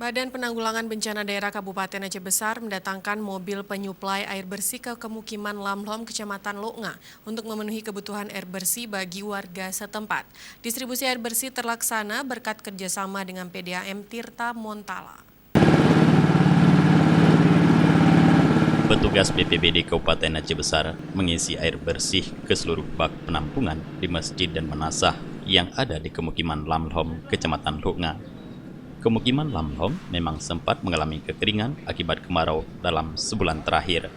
Badan Penanggulangan Bencana Daerah Kabupaten Aceh Besar mendatangkan mobil penyuplai air bersih ke pemukiman Lamlhom, Kecamatan Loknga untuk memenuhi kebutuhan air bersih bagi warga setempat. Distribusi air bersih terlaksana berkat kerjasama dengan PDAM Tirta Montala. Petugas BPBD Kabupaten Aceh Besar mengisi air bersih ke seluruh bak penampungan di masjid dan manasah yang ada di pemukiman Lamlhom, Kecamatan Loknga. Pemukiman Lamlhom memang sempat mengalami kekeringan akibat kemarau dalam sebulan terakhir.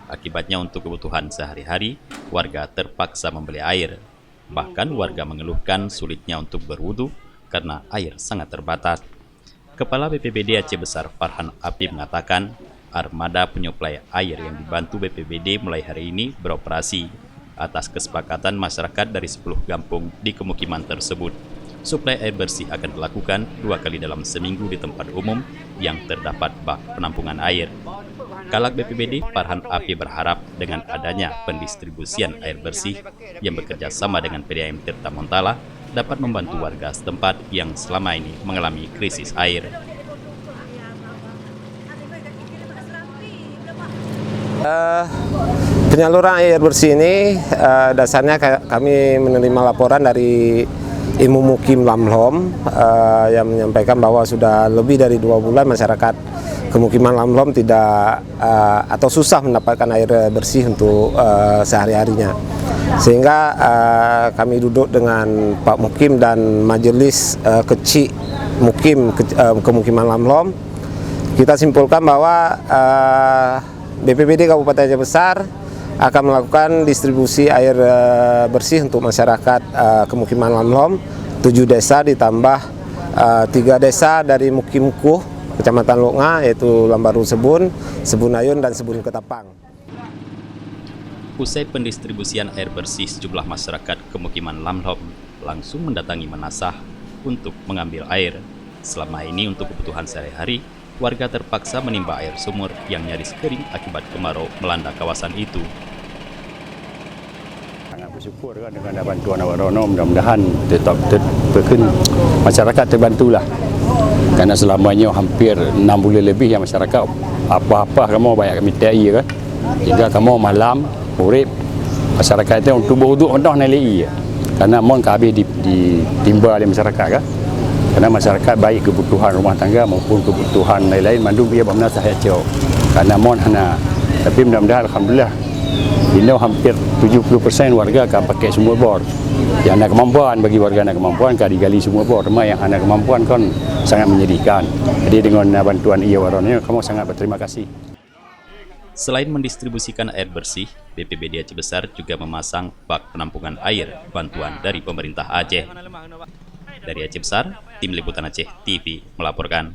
Akibatnya untuk kebutuhan sehari-hari, warga terpaksa membeli air. Bahkan warga mengeluhkan sulitnya untuk berwudu karena air sangat terbatas. Kepala BPBD Aceh Besar Farhan Apib mengatakan, armada penyuplai air yang dibantu BPBD mulai hari ini beroperasi atas kesepakatan masyarakat dari 10 kampung di pemukiman tersebut. Suplai air bersih akan dilakukan 2 kali dalam seminggu di tempat umum yang terdapat bak penampungan air. Kalak BPBD Farhan Apib berharap dengan adanya pendistribusian air bersih yang bekerja sama dengan PDAM Tirta Montala dapat membantu warga setempat yang selama ini mengalami krisis air. Penyaluran air bersih ini dasarnya kami menerima laporan dari Imu Mukim Lamlhom yang menyampaikan bahwa sudah lebih dari 2 bulan masyarakat pemukiman Lamlhom tidak atau susah mendapatkan air bersih untuk sehari-harinya. Sehingga kami duduk dengan Pak Mukim dan Majelis Kecil Mukim Pemukiman Lamlhom. Kita simpulkan bahwa BPBD Kabupaten Aceh Besar akan melakukan distribusi air bersih untuk masyarakat pemukiman Lamlhom, 7 desa ditambah 3 desa dari Mukimkuh, Kecamatan Loknga, yaitu Lambaru Sebun, Sebun Ayun, dan Sebun Ketapang. Usai pendistribusian air bersih, sejumlah masyarakat pemukiman Lamlhom langsung mendatangi manasah untuk mengambil air. Selama ini untuk kebutuhan sehari-hari, warga terpaksa menimba air sumur yang nyaris kering akibat kemarau melanda kawasan itu. Sangat bersyukur dengan ada bantuan awak Rono, mudah-mudahan tetap masyarakat terbantulah. Karena selamanya hampir 6 bulan lebih yang masyarakat apa-apa kamu banyak kami TI kan. Jika kamu malam urip masyarakat itu untuk berwuduk dah nilai. Karena mon kabeh ditimba oleh masyarakat kan. Karena masyarakat baik kebutuhan rumah tangga maupun kebutuhan lain-lain mandung dia bermenasah hati. Karena mon hana. Tapi mudah-mudahan alhamdulillah ini hampir 70% warga akan pakai sumur bor. Yang ada kemampuan bagi warga ada kemampuan kan digali sumur bor. Rumah yang ada kemampuan kan sangat menyedihkan. Jadi dengan bantuan ia waronnya kamu sangat berterima kasih. Selain mendistribusikan air bersih, BPBD Aceh Besar juga memasang bak penampungan air bantuan dari pemerintah Aceh. Dari Aceh Besar, Tim Liputan Aceh TV melaporkan.